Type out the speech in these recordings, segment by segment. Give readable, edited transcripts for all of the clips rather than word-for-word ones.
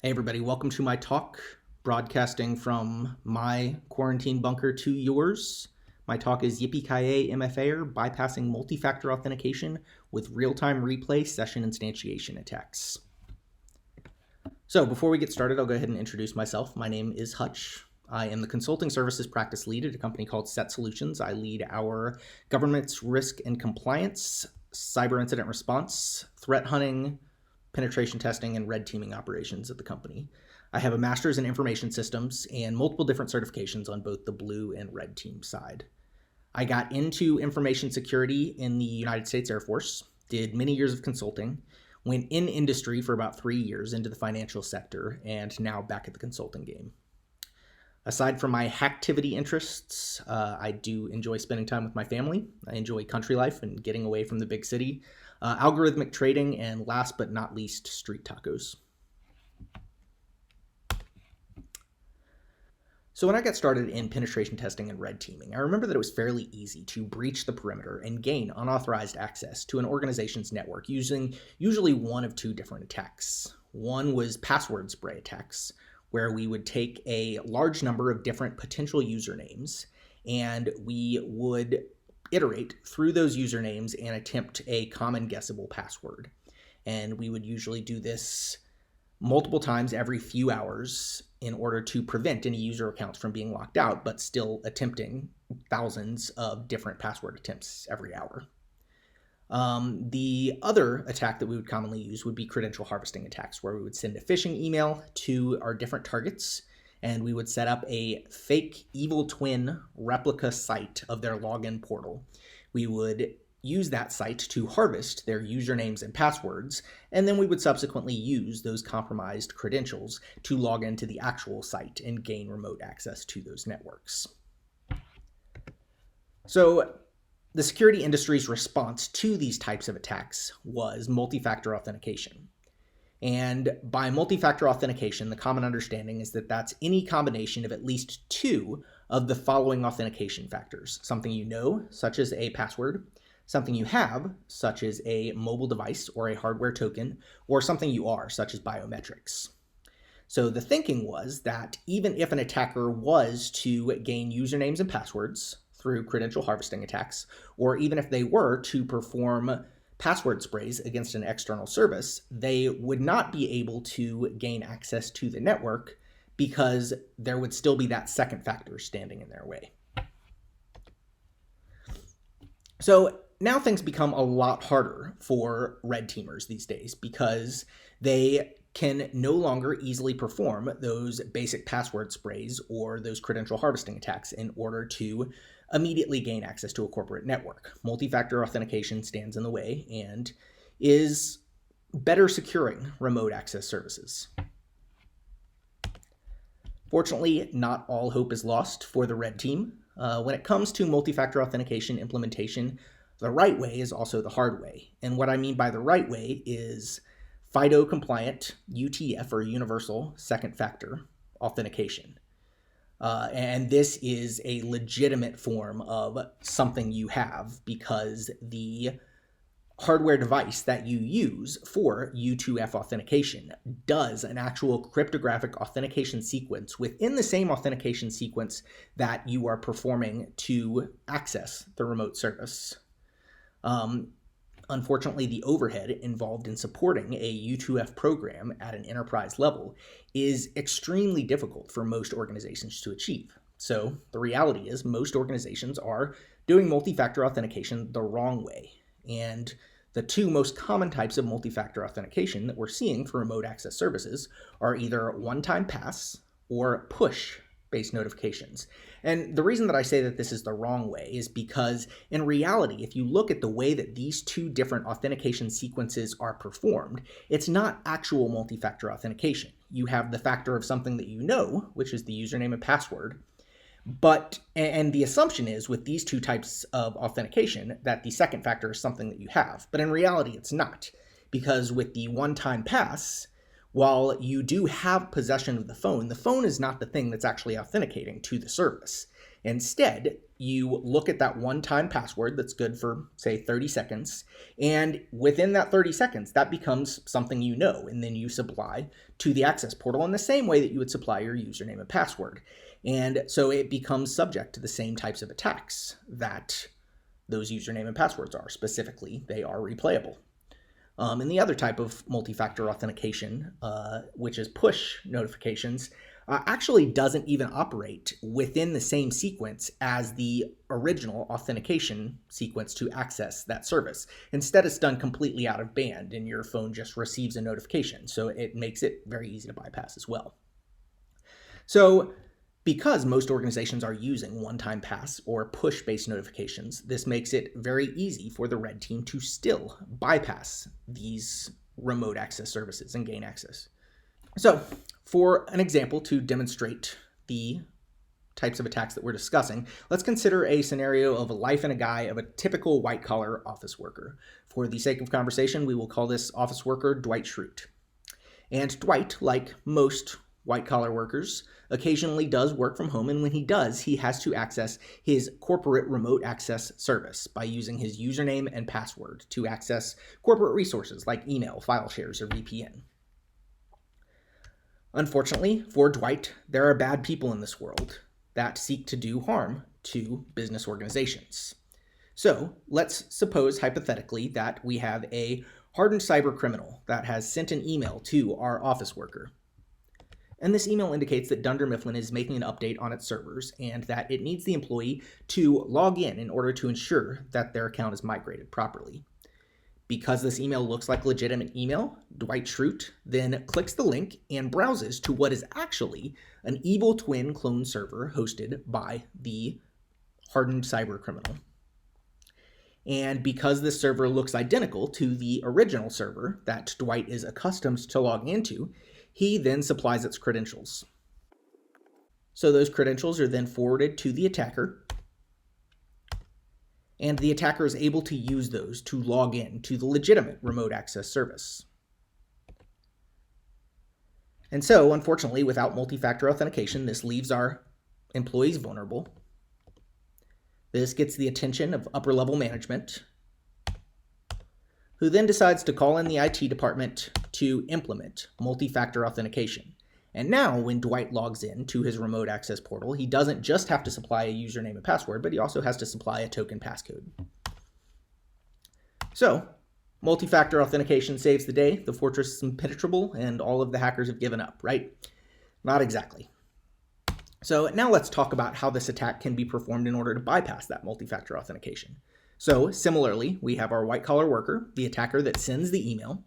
Hey everybody, welcome to my talk, broadcasting from my quarantine bunker to yours. My talk is Yippee-Ki-Yay MFA'er, bypassing multi-factor authentication with real-time replay session instantiation attacks. So before we get started, I'll go ahead and introduce myself. My name is Hutch. I am the consulting services practice lead at a company called Set Solutions. I lead our governance, risk, and compliance, cyber incident response, threat hunting, penetration testing, and red teaming operations at the company. I have a master's in information systems and multiple different certifications on both the blue and red team side. I got into information security in the United States Air Force, did many years of consulting, went in industry for about 3 years into the financial sector, and now back at the consulting game. Aside from my hacktivity interests, I do enjoy spending time with my family. I enjoy country life and getting away from the big city, algorithmic trading, and last but not least, street tacos. So when I got started in penetration testing and red teaming, I remember that it was fairly easy to breach the perimeter and gain unauthorized access to an organization's network using usually one of two different attacks. One was password spray attacks, where we would take a large number of different potential usernames and we would iterate through those usernames and attempt a common guessable password. And we would usually do this multiple times every few hours in order to prevent any user accounts from being locked out, but still attempting thousands of different password attempts every hour. The other attack that we would commonly use would be credential harvesting attacks, where we would send a phishing email to our different targets, and we would set up a fake evil twin replica site of their login portal. We would use that site to harvest their usernames and passwords, and then we would subsequently use those compromised credentials to log into the actual site and gain remote access to those networks. So the security industry's response to these types of attacks was multi-factor authentication. And by multi-factor authentication, the common understanding is that that's any combination of at least two of the following authentication factors: something you know, such as a password; something you have, such as a mobile device or a hardware token; or something you are, such as biometrics. So the thinking was that even if an attacker was to gain usernames and passwords through credential harvesting attacks, or even if they were to perform password sprays against an external service, they would not be able to gain access to the network because there would still be that second factor standing in their way. So now things become a lot harder for red teamers these days because they can no longer easily perform those basic password sprays or those credential harvesting attacks in order to immediately gain access to a corporate network. Multi-factor authentication stands in the way and is better securing remote access services. Fortunately, not all hope is lost for the red team. When it comes to multi-factor authentication implementation, the right way is also the hard way. And what I mean by the right way is FIDO compliant UTF, or universal second factor authentication. And this is a legitimate form of something you have because the hardware device that you use for U2F authentication does an actual cryptographic authentication sequence within the same authentication sequence that you are performing to access the remote service. Unfortunately, the overhead involved in supporting a U2F program at an enterprise level is extremely difficult for most organizations to achieve. So the reality is most organizations are doing multi-factor authentication the wrong way. And the two most common types of multi-factor authentication that we're seeing for remote access services are either one-time pass or push-based notifications. And the reason that I say that this is the wrong way is because in reality, if you look at the way that these two different authentication sequences are performed, it's not actual multi-factor authentication. You have the factor of something that you know, which is the username and password, and the assumption is with these two types of authentication that the second factor is something that you have. But in reality, it's not, because with the one-time pass, while you do have possession of the phone is not the thing that's actually authenticating to the service. Instead, you look at that one-time password that's good for, say, 30 seconds, and within that 30 seconds, that becomes something you know, and then you supply to the access portal in the same way that you would supply your username and password. And so it becomes subject to the same types of attacks that those username and passwords are. Specifically, they are replayable. And the other type of multi-factor authentication, which is push notifications, actually doesn't even operate within the same sequence as the original authentication sequence to access that service. Instead, it's done completely out of band, and your phone just receives a notification. So it makes it very easy to bypass as well. So because most organizations are using one-time pass or push-based notifications, this makes it very easy for the red team to still bypass these remote access services and gain access. So for an example to demonstrate the types of attacks that we're discussing, let's consider a scenario of a life and a guy of a typical white-collar office worker. For the sake of conversation, we will call this office worker Dwight Schrute. And Dwight, like most white-collar workers, occasionally does work from home, and when he does, he has to access his corporate remote access service by using his username and password to access corporate resources like email, file shares, or VPN. Unfortunately for Dwight, there are bad people in this world that seek to do harm to business organizations. So let's suppose hypothetically that we have a hardened cyber criminal that has sent an email to our office worker. And this email indicates that Dunder Mifflin is making an update on its servers and that it needs the employee to log in order to ensure that their account is migrated properly. Because this email looks like legitimate email, Dwight Schrute then clicks the link and browses to what is actually an evil twin clone server hosted by the hardened cyber criminal. And because this server looks identical to the original server that Dwight is accustomed to logging into, he then supplies its credentials. So those credentials are then forwarded to the attacker, and the attacker is able to use those to log in to the legitimate remote access service. And so, unfortunately, without multi-factor authentication, this leaves our employees vulnerable. This gets the attention of upper-level management, who then decides to call in the IT department to implement multi-factor authentication. And now, when Dwight logs in to his remote access portal, he doesn't just have to supply a username and password, but he also has to supply a token passcode. So, multi-factor authentication saves the day, the fortress is impenetrable, and all of the hackers have given up, right? Not exactly. So now let's talk about how this attack can be performed in order to bypass that multi-factor authentication. So similarly, we have our white-collar worker, the attacker that sends the email.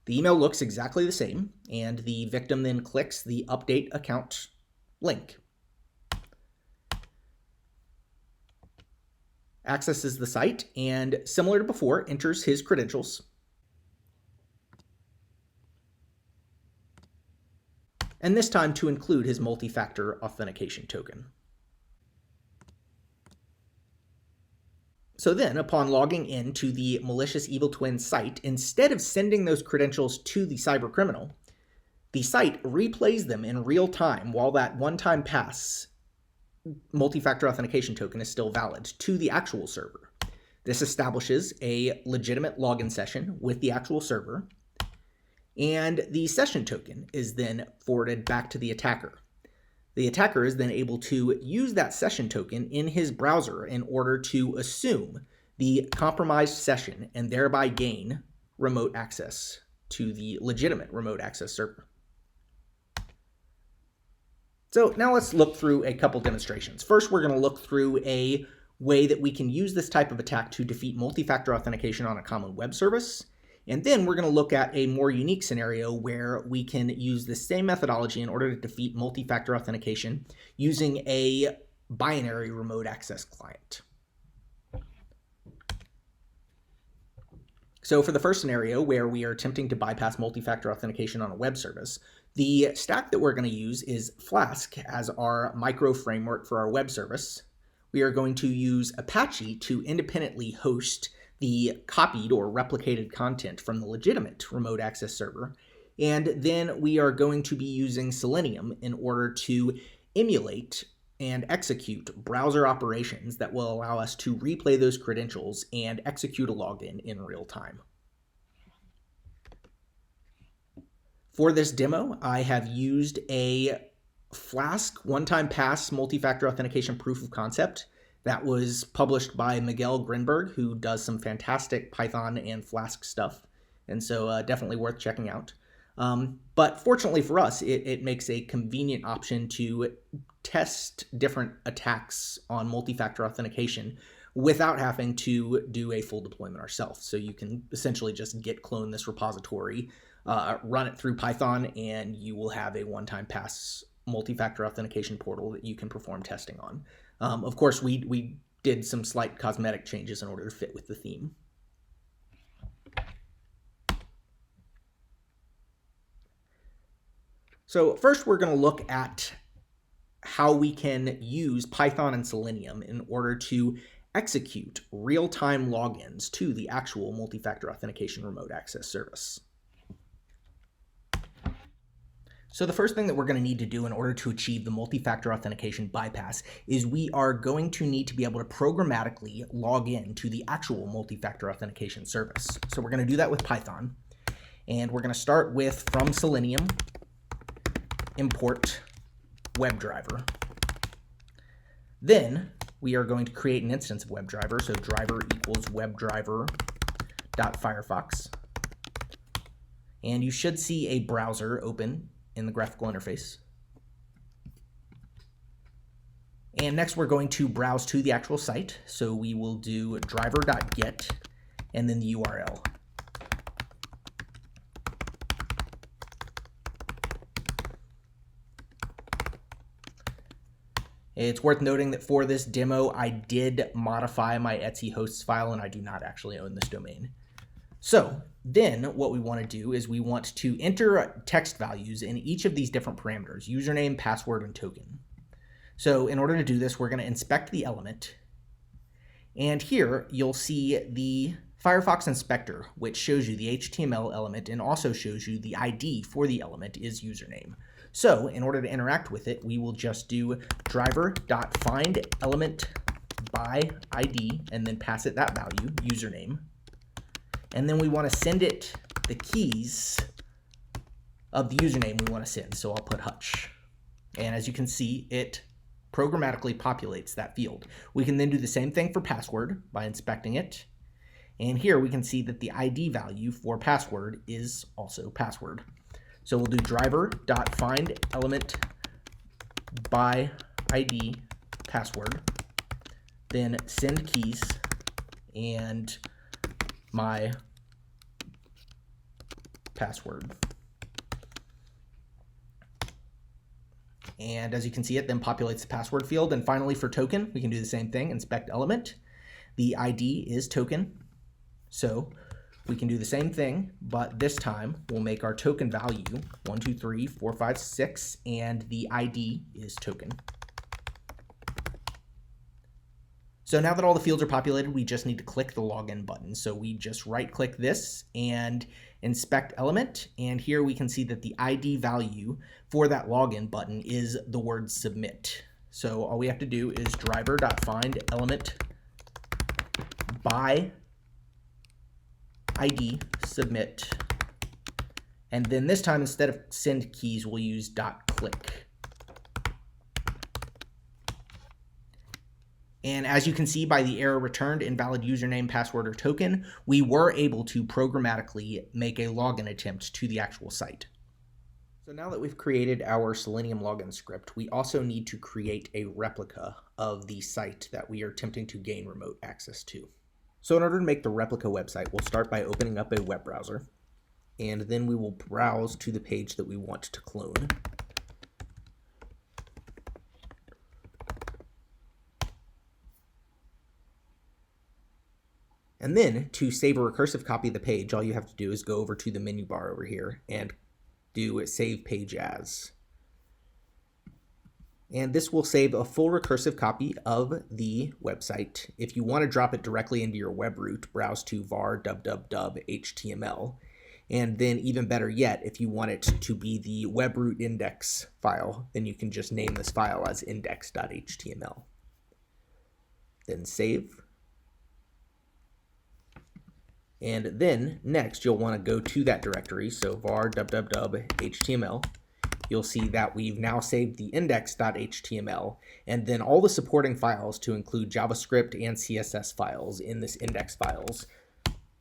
The email looks exactly the same, and the victim then clicks the update account link. Accesses the site, and similar to before, enters his credentials. And this time to include his multi-factor authentication token. So then, upon logging into the malicious evil twin site, instead of sending those credentials to the cyber criminal, the site replays them in real time while that one-time pass multi-factor authentication token is still valid to the actual server. This establishes a legitimate login session with the actual server, and the session token is then forwarded back to the attacker. The attacker is then able to use that session token in his browser in order to assume the compromised session and thereby gain remote access to the legitimate remote access server. So now let's look through a couple demonstrations. First, we're going to look through a way that we can use this type of attack to defeat multi-factor authentication on a common web service. And then we're going to look at a more unique scenario where we can use the same methodology in order to defeat multi-factor authentication using a binary remote access client. So for the first scenario where we are attempting to bypass multi-factor authentication on a web service, the stack that we're going to use is Flask as our micro framework for our web service. We are going to use Apache to independently host the copied or replicated content from the legitimate remote access server. And then we are going to be using Selenium in order to emulate and execute browser operations that will allow us to replay those credentials and execute a login in real time. For this demo, I have used a Flask one-time pass multi-factor authentication proof of concept that was published by Miguel Grinberg, who does some fantastic Python and Flask stuff, and so definitely worth checking out. But fortunately for us, it makes a convenient option to test different attacks on multi-factor authentication without having to do a full deployment ourselves. So you can essentially just git clone this repository, run it through Python, and you will have a one-time pass multi-factor authentication portal that you can perform testing on. Of course, we did some slight cosmetic changes in order to fit with the theme. So first, we're going to look at how we can use Python and Selenium in order to execute real-time logins to the actual multi-factor authentication remote access service. So the first thing that we're going to need to do in order to achieve the multi-factor authentication bypass is we are going to need to be able to programmatically log in to the actual multi-factor authentication service. So we're going to do that with Python. And we're going to start with from Selenium, import WebDriver. Then we are going to create an instance of WebDriver. So driver equals WebDriver.Firefox. And you should see a browser open in the graphical interface. And next we're going to browse to the actual site. So we will do driver.get and then the URL. It's worth noting that for this demo, I did modify my Etsy hosts file and I do not actually own this domain. So then what we want to do is we want to enter text values in each of these different parameters: username, password, and token. So in order to do this, we're going to inspect the element. And here you'll see the Firefox inspector, which shows you the HTML element and also shows you the ID for the element is username. So in order to interact with it, we will just do driver.findElement by ID and then pass it that value, username. And then we want to send it the keys of the username we want to send. So I'll put Hutch. And as you can see, it programmatically populates that field. We can then do the same thing for password by inspecting it. And here we can see that the ID value for password is also password. So we'll do driver.findElement by ID password, then send keys and my password. And as you can see, it then populates the password field. And finally, for token, we can do the same thing, inspect element. The ID is token. So we can do the same thing, but this time we'll make our token value 1, 2, 3, 4, 5, 6, and the ID is token. So now that all the fields are populated, we just need to click the login button. So we just right-click this and inspect element, and here we can see that the ID value for that login button is the word submit. So all we have to do is driver.findElement by ID submit, and then this time instead of send keys we'll use .click. And as you can see by the error returned, invalid username, password, or token, we were able to programmatically make a login attempt to the actual site. So now that we've created our Selenium login script, we also need to create a replica of the site that we are attempting to gain remote access to. So in order to make the replica website, we'll start by opening up a web browser, and then we will browse to the page that we want to clone. And then to save a recursive copy of the page, all you have to do is go over to the menu bar over here and do save page as. And this will save a full recursive copy of the website. If you want to drop it directly into your web root, browse to var www.html. And then even better yet, if you want it to be the web root index file, then you can just name this file as index.html. Then save. And then next you'll want to go to that directory, so var www.html. You'll see that we've now saved the index.html and then all the supporting files to include JavaScript and CSS files in this index files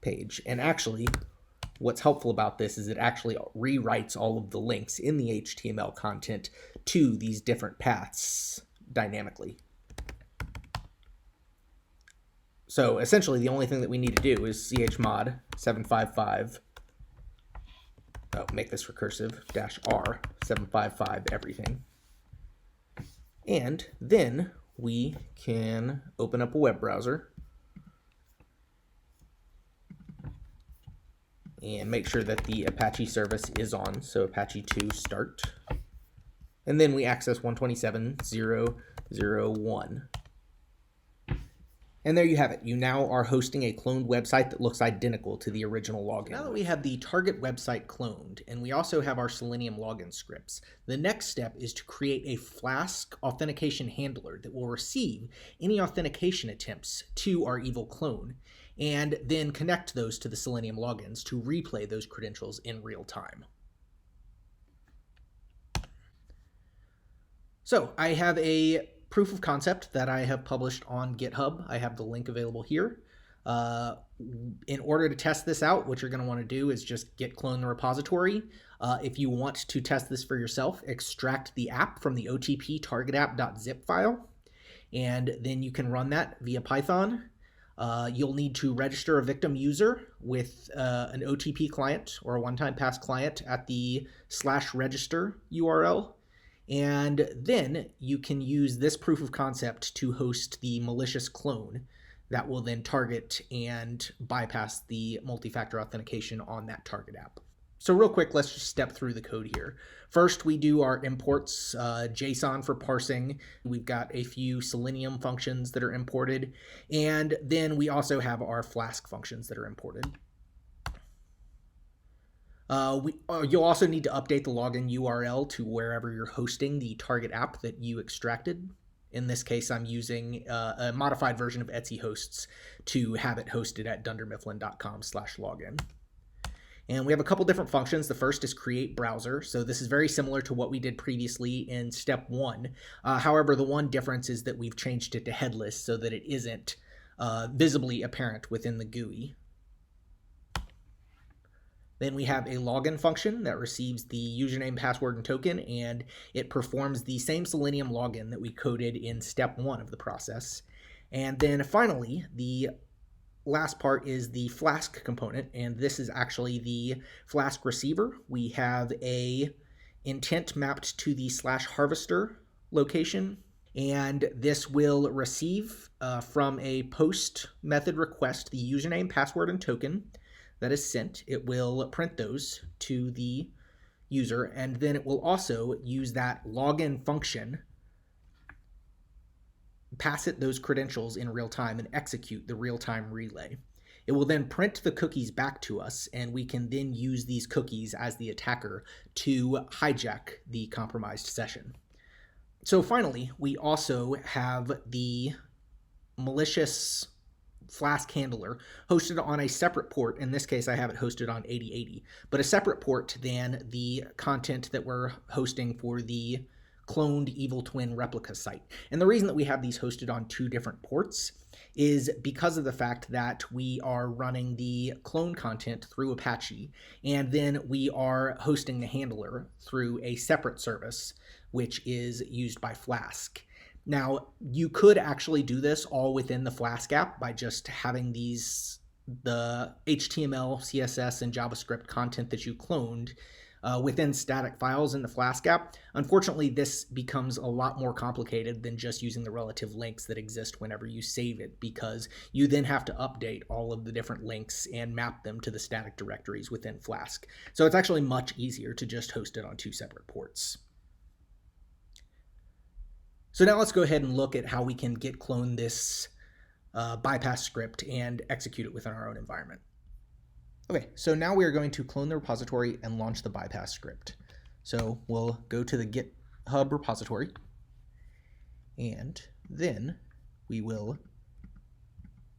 page. And actually, what's helpful about this is it actually rewrites all of the links in the HTML content to these different paths dynamically. So essentially the only thing that we need to do is chmod 755, make this recursive, -r 755 everything. And then we can open up a web browser and make sure that the Apache service is on, so Apache 2 start. And then we access 127.0.0.1. And there you have it. You now are hosting a cloned website that looks identical to the original login. Now that we have the target website cloned, and we also have our Selenium login scripts, the next step is to create a Flask authentication handler that will receive any authentication attempts to our evil clone, and then connect those to the Selenium logins to replay those credentials in real time. So I have a proof of concept that I have published on GitHub. I have the link available here. In order to test this out, what you're going to want to do is just git clone the repository. If you want to test this for yourself, extract the app from the OTP target app.zip file, and then you can run that via Python. You'll need to register a victim user with an OTP client or a one-time pass client at the /register URL. And then you can use this proof of concept to host the malicious clone that will then target and bypass the multi-factor authentication on that target app. So real quick, let's just step through the code here. First, we do our imports, JSON for parsing. We've got a few Selenium functions that are imported. And then we also have our Flask functions that are imported. You'll also need to update the login URL to wherever you're hosting the target app that you extracted. In this case, I'm using a modified version of Etsy hosts to have it hosted at dundermifflin.com/login. And we have a couple different functions. The first is create browser. So this is very similar to what we did previously in step 1. However, the one difference is that we've changed it to headless so that it isn't visibly apparent within the GUI. Then we have a login function that receives the username, password, and token, and it performs the same Selenium login that we coded in step 1 of the process. And then finally, the last part is the Flask component, and this is actually the Flask receiver. We have a intent mapped to the /harvester location, and this will receive from a post method request the username, password, and token that is sent. It will print those to the user, and then it will also use that login function, pass it those credentials in real time, and execute the real-time relay. It will then print the cookies back to us, and we can then use these cookies as the attacker to hijack the compromised session. So finally, we also have the malicious Flask handler hosted on a separate port. In this case, I have it hosted on 8080, but a separate port than the content that we're hosting for the cloned Evil Twin replica site. And the reason that we have these hosted on 2 different ports is because of the fact that we are running the clone content through Apache, and then we are hosting the handler through a separate service, which is used by Flask. Now, you could actually do this all within the Flask app by just having the HTML, CSS, and JavaScript content that you cloned within static files in the Flask app. Unfortunately, this becomes a lot more complicated than just using the relative links that exist whenever you save it, because you then have to update all of the different links and map them to the static directories within Flask. So it's actually much easier to just host it on 2 separate ports. So now let's go ahead and look at how we can git clone this bypass script and execute it within our own environment. Okay, so now we are going to clone the repository and launch the bypass script. So we'll go to the GitHub repository, and then we will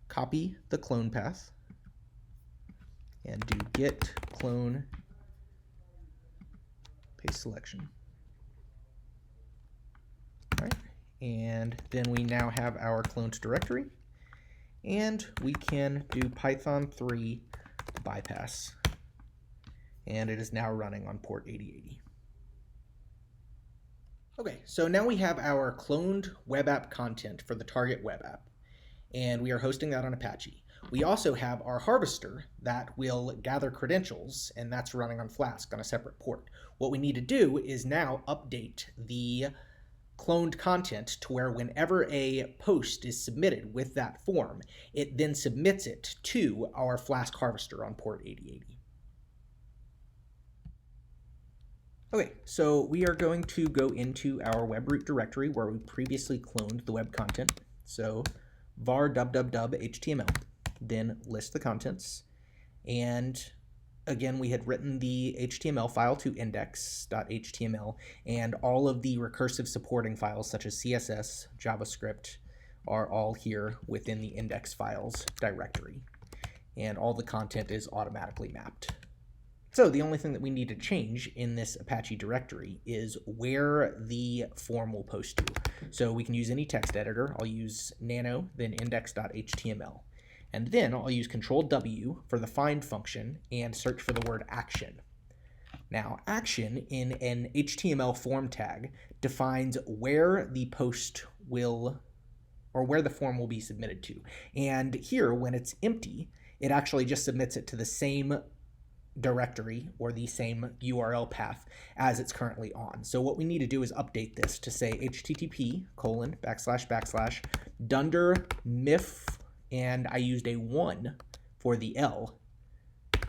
copy the clone path and do git clone paste selection. All right, and then we now have our cloned directory, and we can do Python 3 bypass, and it is now running on port 8080. Okay, so now we have our cloned web app content for the target web app, and we are hosting that on Apache. We also have our harvester that will gather credentials, and that's running on Flask on a separate port. What we need to do is now update the cloned content to where whenever a post is submitted with that form, it then submits it to our Flask harvester on port 8080. Okay, so we are going to go into our web root directory where we previously cloned the web content. So var www.html, then list the contents. And again, we had written the HTML file to index.html, and all of the recursive supporting files such as CSS, JavaScript are all here within the index files directory. And all the content is automatically mapped. So the only thing that we need to change in this Apache directory is where the form will post to. So we can use any text editor. I'll use nano, then index.html. And then I'll use Control-W for the find function and search for the word action. Now, action in an HTML form tag defines where the post will, or where the form will be submitted to. And here, when it's empty, it actually just submits it to the same directory or the same URL path as it's currently on. So what we need to do is update this to say http://dunder-mif, and I used a 1 for the L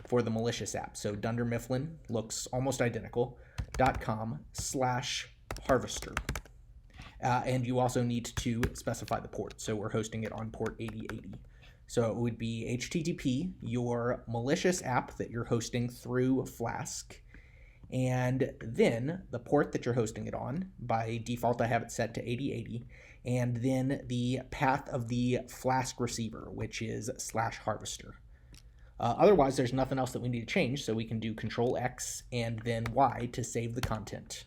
for the malicious app. So Dunder Mifflin looks almost identical, .com/harvester. And you also need to specify the port. So we're hosting it on port 8080. So it would be HTTP, your malicious app that you're hosting through Flask, and then the port that you're hosting it on. By default, I have it set to 8080, and then the path of the Flask receiver, which is /harvester. Otherwise, there's nothing else that we need to change, so we can do Control-X and then Y to save the content.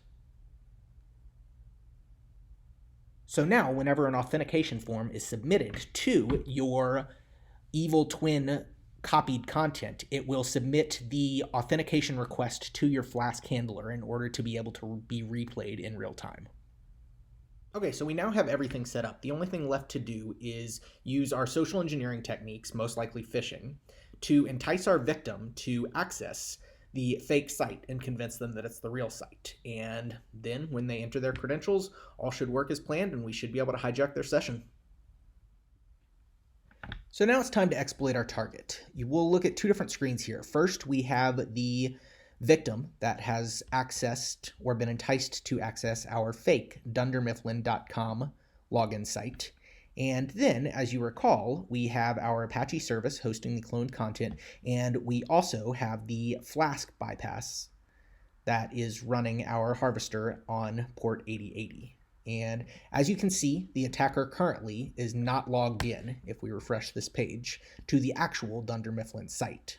So now, whenever an authentication form is submitted to your Evil Twin copied content, it will submit the authentication request to your Flask handler in order to be able to be replayed in real time. Okay, so we now have everything set up. The only thing left to do is use our social engineering techniques, most likely phishing, to entice our victim to access the fake site and convince them that it's the real site. And then when they enter their credentials, all should work as planned and we should be able to hijack their session. So now it's time to exploit our target. You will look at two different screens here. First, we have the victim that has accessed or been enticed to access our fake dundermifflin.com login site. And then, as you recall, we have our Apache service hosting the cloned content, and we also have the Flask bypass that is running our harvester on port 8080. And as you can see, the attacker currently is not logged in, if we refresh this page, to the actual Dunder Mifflin site.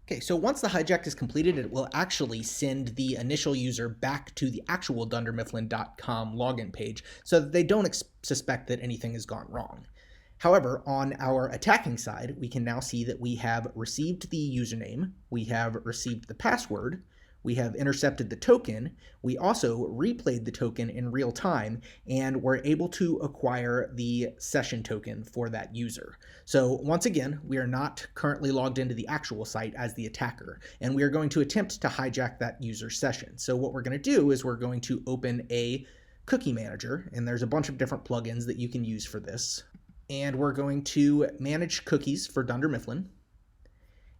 Okay, so once the hijack is completed, it will actually send the initial user back to the actual dundermifflin.com login page so that they don't suspect that anything has gone wrong. However, on our attacking side, we can now see that we have received the username, we have received the password, we have intercepted the token, we also replayed the token in real time, and we're able to acquire the session token for that user. So once again, we are not currently logged into the actual site as the attacker, and we are going to attempt to hijack that user's session. So what we're going to do is we're going to open a cookie manager, and there's a bunch of different plugins that you can use for this. And we're going to manage cookies for Dunder Mifflin.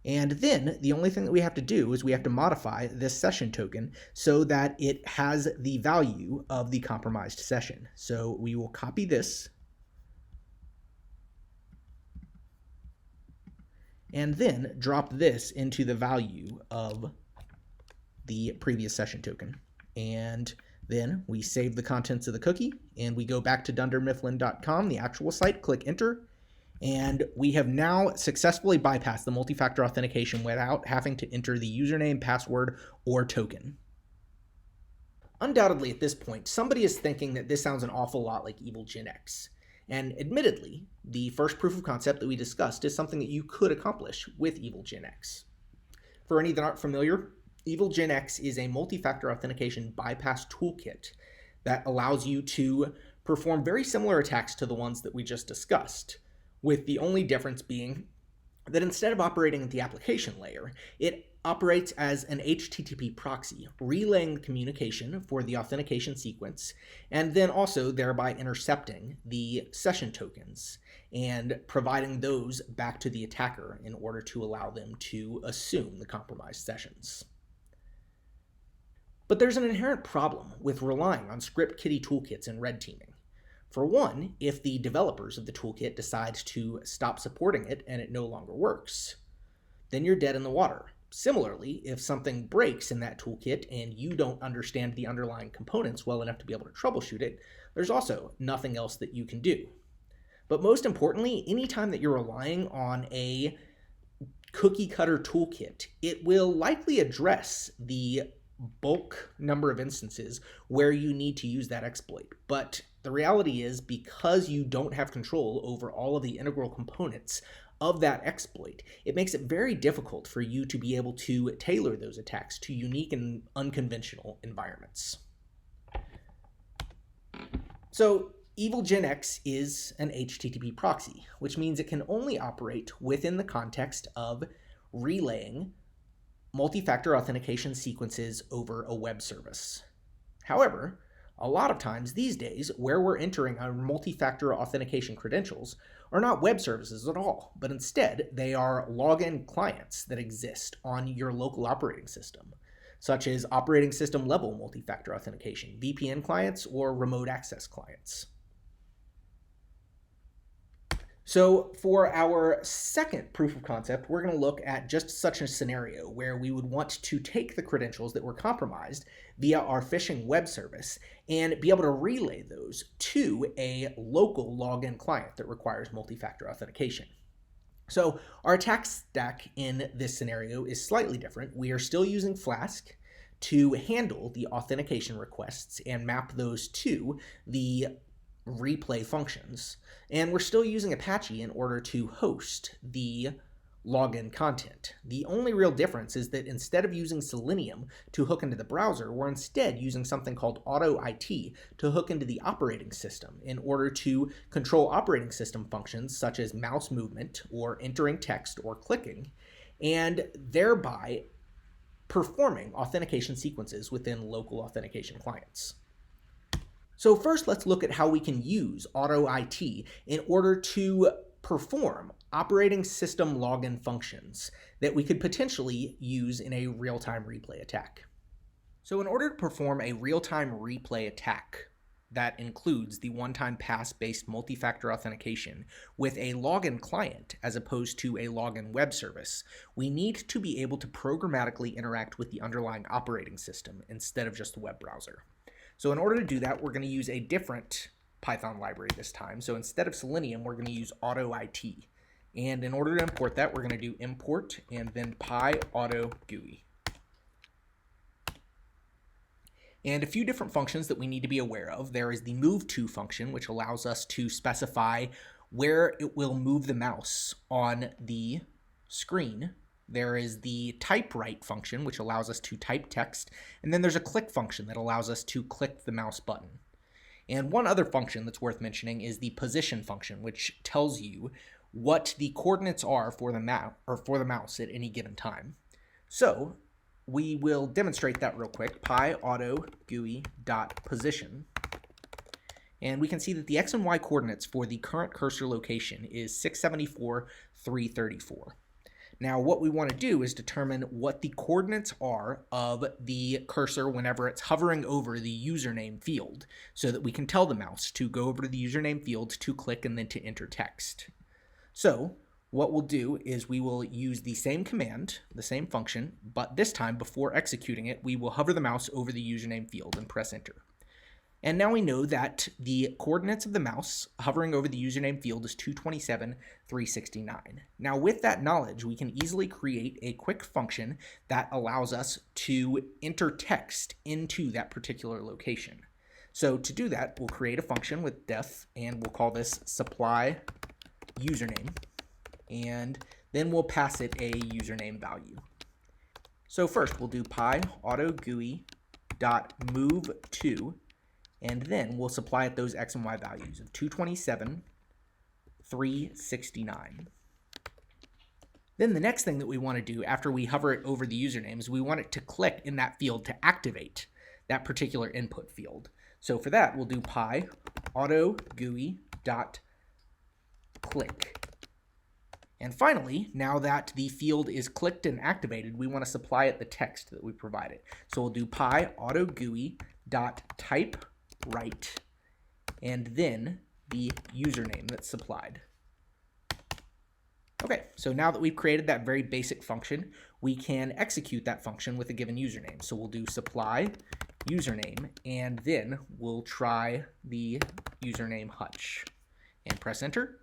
And then the only thing that we have to do is we have to modify this session token so that it has the value of the compromised session. So we will copy this and then drop this into the value of the previous session token. And then we save the contents of the cookie and we go back to dundermifflin.com, the actual site, click enter. And we have now successfully bypassed the multi-factor authentication without having to enter the username, password, or token. Undoubtedly, at this point, somebody is thinking that this sounds an awful lot like EVILCINX. And admittedly, the first proof of concept that we discussed is something that you could accomplish with EVILCINX. For any that aren't familiar, EVILCINX is a multi-factor authentication bypass toolkit that allows you to perform very similar attacks to the ones that we just discussed, with the only difference being that instead of operating at the application layer, it operates as an HTTP proxy, relaying the communication for the authentication sequence, and then also thereby intercepting the session tokens and providing those back to the attacker in order to allow them to assume the compromised sessions. But there's an inherent problem with relying on script kiddie toolkits and red teaming. For one, if the developers of the toolkit decide to stop supporting it and it no longer works, then you're dead in the water. Similarly, if something breaks in that toolkit and you don't understand the underlying components well enough to be able to troubleshoot it, there's also nothing else that you can do. But most importantly, anytime that you're relying on a cookie cutter toolkit, it will likely address the bulk number of instances where you need to use that exploit. But the reality is, because you don't have control over all of the integral components of that exploit, it makes it very difficult for you to be able to tailor those attacks to unique and unconventional environments. So EVILCINX is an HTTP proxy, which means it can only operate within the context of relaying multi-factor authentication sequences over a web service. However, a lot of times these days, where we're entering our multi-factor authentication credentials are not web services at all, but instead they are login clients that exist on your local operating system, such as operating system level multi-factor authentication, VPN clients, or remote access clients. So for our second proof of concept, we're going to look at just such a scenario where we would want to take the credentials that were compromised via our phishing web service and be able to relay those to a local login client that requires multi-factor authentication. So our attack stack in this scenario is slightly different. We are still using Flask to handle the authentication requests and map those to the replay functions. And we're still using Apache in order to host the login content. The only real difference is that instead of using Selenium to hook into the browser, we're instead using something called AutoIT to hook into the operating system in order to control operating system functions such as mouse movement or entering text or clicking, and thereby performing authentication sequences within local authentication clients. So first, let's look at how we can use AutoIT in order to perform operating system login functions that we could potentially use in a real-time replay attack. So in order to perform a real-time replay attack that includes the one-time pass-based multi-factor authentication with a login client as opposed to a login web service, we need to be able to programmatically interact with the underlying operating system instead of just the web browser. So in order to do that, we're going to use a different Python library this time. So instead of Selenium, we're going to use AutoIT. And in order to import that, we're going to do import and then PyAutoGUI. And a few different functions that we need to be aware of. There is the move to function, which allows us to specify where it will move the mouse on the screen There is the type write function, which allows us to type text, and then there's a click function that allows us to click the mouse button. And one other function that's worth mentioning is the position function, which tells you what the coordinates are for the mouse at any given time. So we will demonstrate that real quick. pi_auto_GUI.position. And we can see that the x and y coordinates for the current cursor location is 674, 334. Now what we want to do is determine what the coordinates are of the cursor whenever it's hovering over the username field, so that we can tell the mouse to go over to the username field, to click, and then to enter text. So what we'll do is we will use the same command, the same function, but this time before executing it, we will hover the mouse over the username field and press enter. And now we know that the coordinates of the mouse hovering over the username field is 227, 369. Now with that knowledge, we can easily create a quick function that allows us to enter text into that particular location. So to do that, we'll create a function with def, and we'll call this supply username, and then we'll pass it a username value. So first we'll do pi_auto_GUI.move_to, and then we'll supply it those x and y values of 227, 369. Then the next thing that we want to do after we hover it over the username is we want it to click in that field to activate that particular input field. So for that, we'll do pi_auto_GUI.click. And finally, now that the field is clicked and activated, we want to supply it the text that we provided. So we'll do pi_auto_GUI.type write, and then the username that's supplied. Okay, so now that we've created that very basic function, we can execute that function with a given username. So we'll do supply username, and then we'll try the username Hutch, and press enter.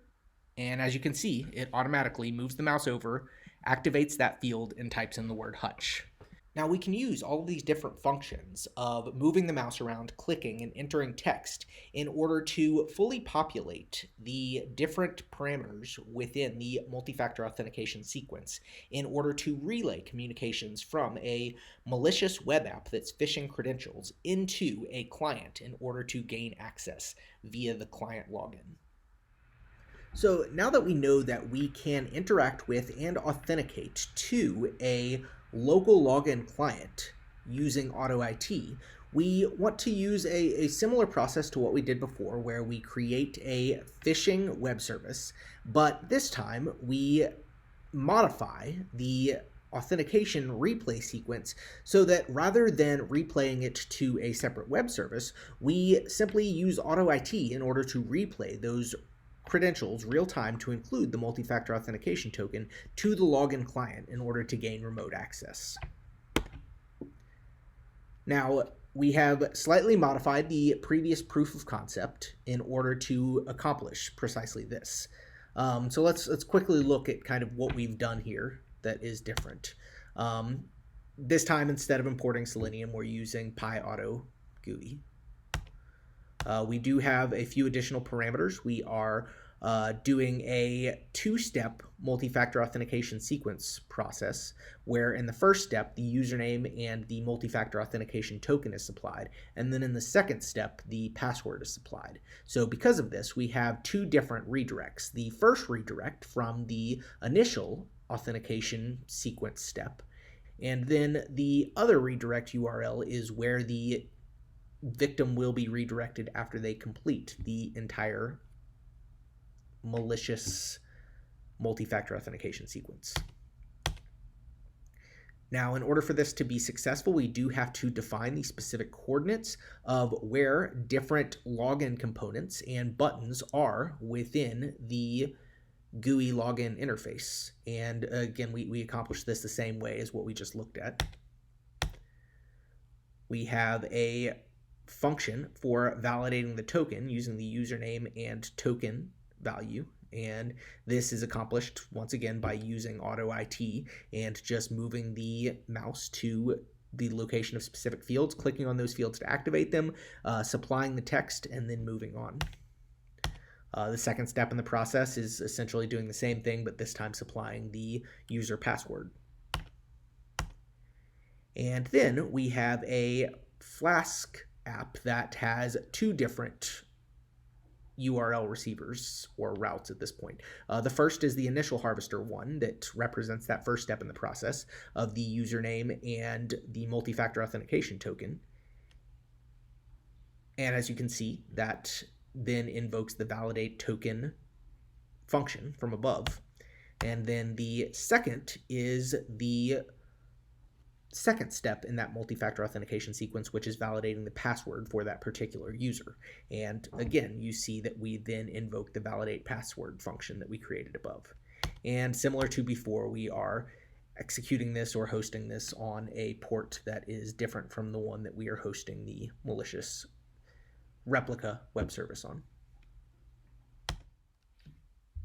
And as you can see, it automatically moves the mouse over, activates that field, and types in the word Hutch. Now we can use all of these different functions of moving the mouse around, clicking, and entering text in order to fully populate the different parameters within the multi-factor authentication sequence in order to relay communications from a malicious web app that's phishing credentials into a client in order to gain access via the client login. So now that we know that we can interact with and authenticate to a local login client using AutoIT, we want to use a similar process to what we did before, where we create a phishing web service, but this time we modify the authentication replay sequence so that rather than replaying it to a separate web service, we simply use AutoIT in order to replay those credentials real time to include the multi-factor authentication token to the login client in order to gain remote access. Now, we have slightly modified the previous proof of concept in order to accomplish precisely this. So let's quickly look at kind of what we've done here that is different. This time, instead of importing Selenium, we're using pi_auto_GUI. We do have a few additional parameters. We are doing a two-step multi-factor authentication sequence process, where in the first step, the username and the multi-factor authentication token is supplied, and then in the second step, the password is supplied. So because of this, we have two different redirects. The first redirect from the initial authentication sequence step, and then the other redirect URL is where the victim will be redirected after they complete the entire malicious multi-factor authentication sequence. Now, in order for this to be successful, we do have to define the specific coordinates of where different login components and buttons are within the GUI login interface. And again, we accomplish this the same way as what we just looked at. We have a function for validating the token using the username and token value, and this is accomplished once again by using AutoIT and just moving the mouse to the location of specific fields, clicking on those fields to activate them, supplying the text, and then moving on. The second step in the process is essentially doing the same thing, but this time supplying the user password. And then we have a Flask app that has two different URL receivers or routes at this point. The first is the initial harvester one that represents that first step in the process of the username and the multi-factor authentication token. And as you can see, that then invokes the validate token function from above. And then the second is the second step in that multi-factor authentication sequence, which is validating the password for that particular user. And again, you see that we then invoke the validate password function that we created above. And similar to before, we are executing this or hosting this on a port that is different from the one that we are hosting the malicious replica web service on.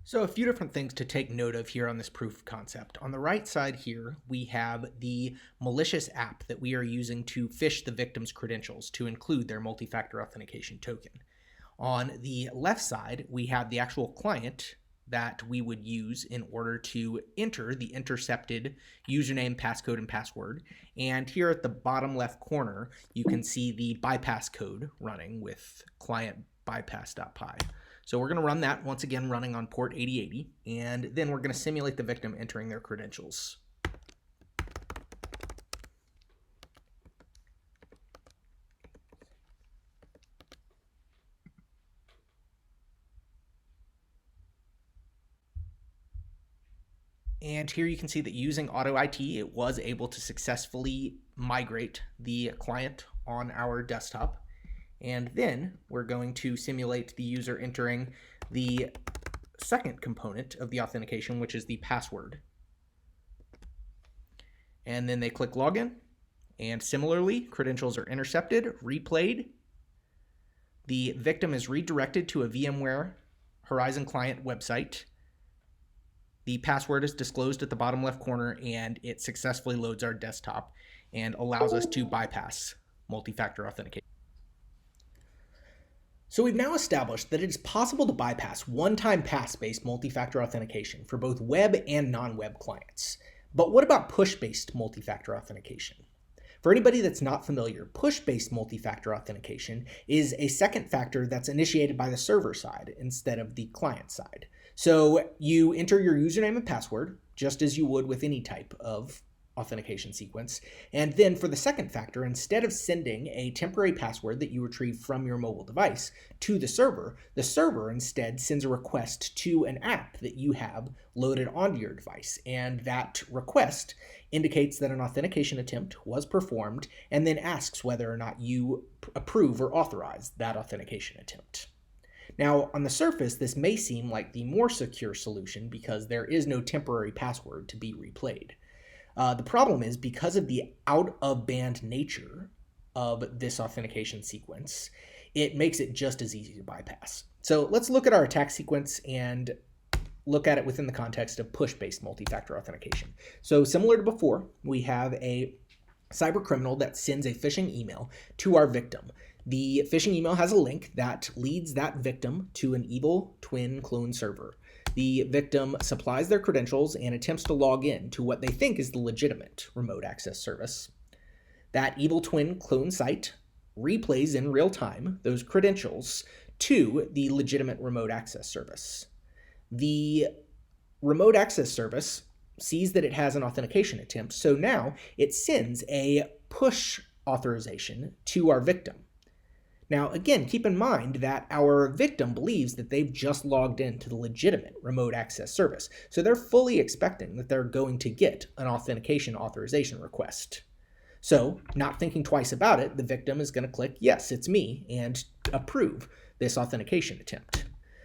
So a few different things to take note of here on this proof of concept. On the right side here, we have the malicious app that we are using to phish the victim's credentials to include their multi-factor authentication token. On the left side, we have the actual client that we would use in order to enter the intercepted username, passcode, and password. And here at the bottom left corner, you can see the bypass code running with client bypass.py. So we're going to run that, once again running on port 8080, and then we're going to simulate the victim entering their credentials. And here you can see that using AutoIT, it was able to successfully migrate the client on our desktop. And then we're going to simulate the user entering the second component of the authentication, which is the password. And then they click login. And similarly, credentials are intercepted, replayed. The victim is redirected to a VMware Horizon Client website. The password is disclosed at the bottom left corner, and it successfully loads our desktop and allows us to bypass multi-factor authentication. So we've now established that it is possible to bypass one-time pass-based multi-factor authentication for both web and non-web clients. But what about push-based multi-factor authentication? For anybody that's not familiar, push-based multi-factor authentication is a second factor that's initiated by the server side instead of the client side. So you enter your username and password, just as you would with any type of authentication sequence. And then for the second factor, instead of sending a temporary password that you retrieve from your mobile device to the server instead sends a request to an app that you have loaded onto your device. And that request indicates that an authentication attempt was performed and then asks whether or not you approve or authorize that authentication attempt. Now, on the surface, this may seem like the more secure solution because there is no temporary password to be replayed. The problem is because of the out-of-band nature of this authentication sequence, it makes it just as easy to bypass. So let's look at our attack sequence and look at it within the context of push-based multi-factor authentication. So similar to before, we have a cyber criminal that sends a phishing email to our victim. The phishing email has a link that leads that victim to an evil twin clone server. The victim supplies their credentials and attempts to log in to what they think is the legitimate remote access service. That evil twin clone site replays in real time those credentials to the legitimate remote access service. The remote access service sees that it has an authentication attempt, so now it sends a push authorization to our victim. Now, again, keep in mind that our victim believes that they've just logged into the legitimate remote access service, so they're fully expecting that they're going to get an authentication authorization request. So, not thinking twice about it, the victim is going to click, yes, it's me, and approve this authentication attempt.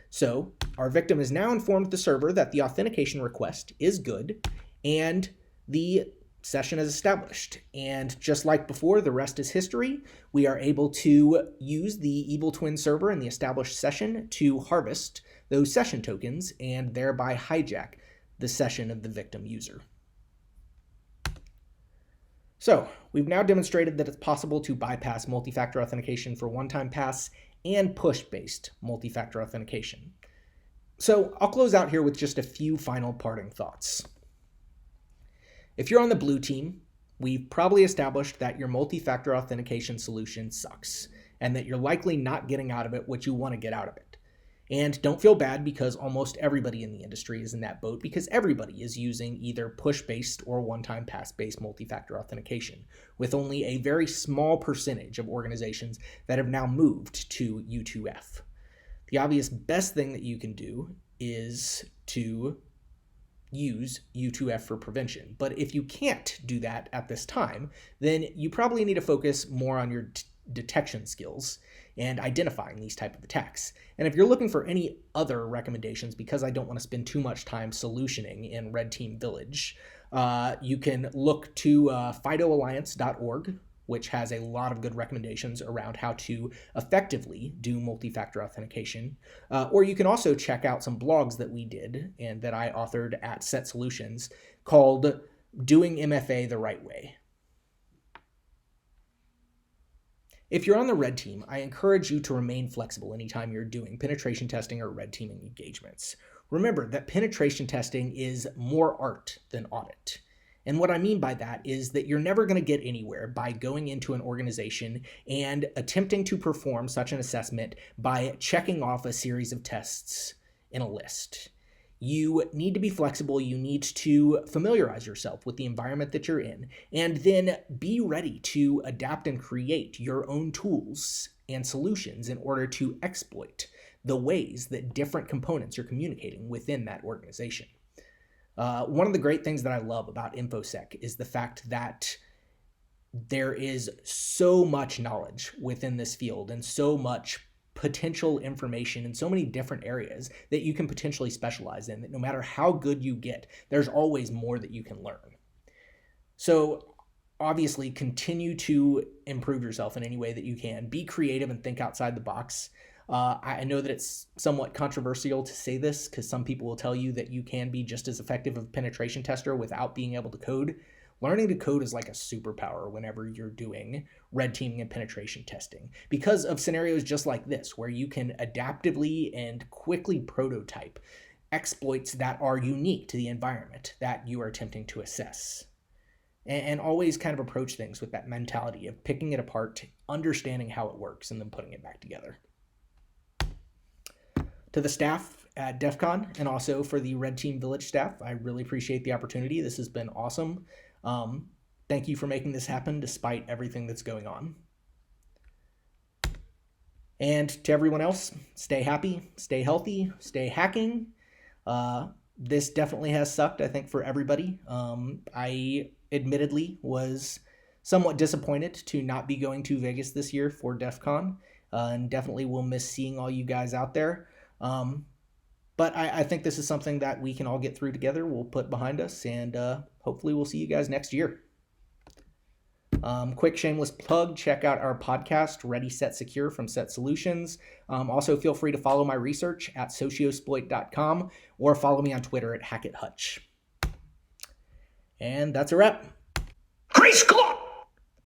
So, our victim has now informed the server that the authentication request is good, and the session is established. And just like before, the rest is history. We are able to use the evil twin server in the established session to harvest those session tokens and thereby hijack the session of the victim user. So we've now demonstrated that it's possible to bypass multi-factor authentication for one-time pass and push-based multi-factor authentication. So I'll close out here with just a few final parting thoughts. If you're on the blue team, we've probably established that your multi-factor authentication solution sucks and that you're likely not getting out of it what you want to get out of it. And don't feel bad, because almost everybody in the industry is in that boat, because everybody is using either push-based or one-time pass-based multi-factor authentication, with only a very small percentage of organizations that have now moved to U2F. The obvious best thing that you can do is to use U2F for prevention. But if you can't do that at this time, then you probably need to focus more on your detection skills and identifying these type of attacks. And if you're looking for any other recommendations, because I don't want to spend too much time solutioning in Red Team Village, you can look to FidoAlliance.org, which has a lot of good recommendations around how to effectively do multi-factor authentication. Or you can also check out some blogs that we did and that I authored at Set Solutions called Doing MFA the Right Way. If you're on the red team, I encourage you to remain flexible anytime you're doing penetration testing or red teaming engagements. Remember that penetration testing is more art than audit. And what I mean by that is that you're never going to get anywhere by going into an organization and attempting to perform such an assessment by checking off a series of tests in a list. You need to be flexible. You need to familiarize yourself with the environment that you're in, and then be ready to adapt and create your own tools and solutions in order to exploit the ways that different components are communicating within that organization. One of the great things that I love about InfoSec is the fact that there is so much knowledge within this field and so much potential information in so many different areas that you can potentially specialize in, that no matter how good you get, there's always more that you can learn. So obviously continue to improve yourself in any way that you can. Be creative and think outside the box. I know that it's somewhat controversial to say this, because some people will tell you that you can be just as effective of a penetration tester without being able to code. Learning to code is like a superpower whenever you're doing red teaming and penetration testing, because of scenarios just like this, where you can adaptively and quickly prototype exploits that are unique to the environment that you are attempting to assess. And always kind of approach things with that mentality of picking it apart, understanding how it works, and then putting it back together. To the staff at DEF CON, and also for the Red Team Village staff, I really appreciate the opportunity. This has been awesome. Thank you for making this happen despite everything that's going on. And to everyone else, stay happy, stay healthy, stay hacking. This definitely has sucked, I think, for everybody. I admittedly was somewhat disappointed to not be going to Vegas this year for DEF CON, and definitely will miss seeing all you guys out there. But I think this is something that we can all get through together. We'll put behind us, and hopefully we'll see you guys next year. Quick shameless plug, check out our podcast, Ready, Set, Secure from Set Solutions. Also feel free to follow my research at sociosploit.com, or follow me on Twitter at HackettHutch. And that's a wrap. Grease Glock!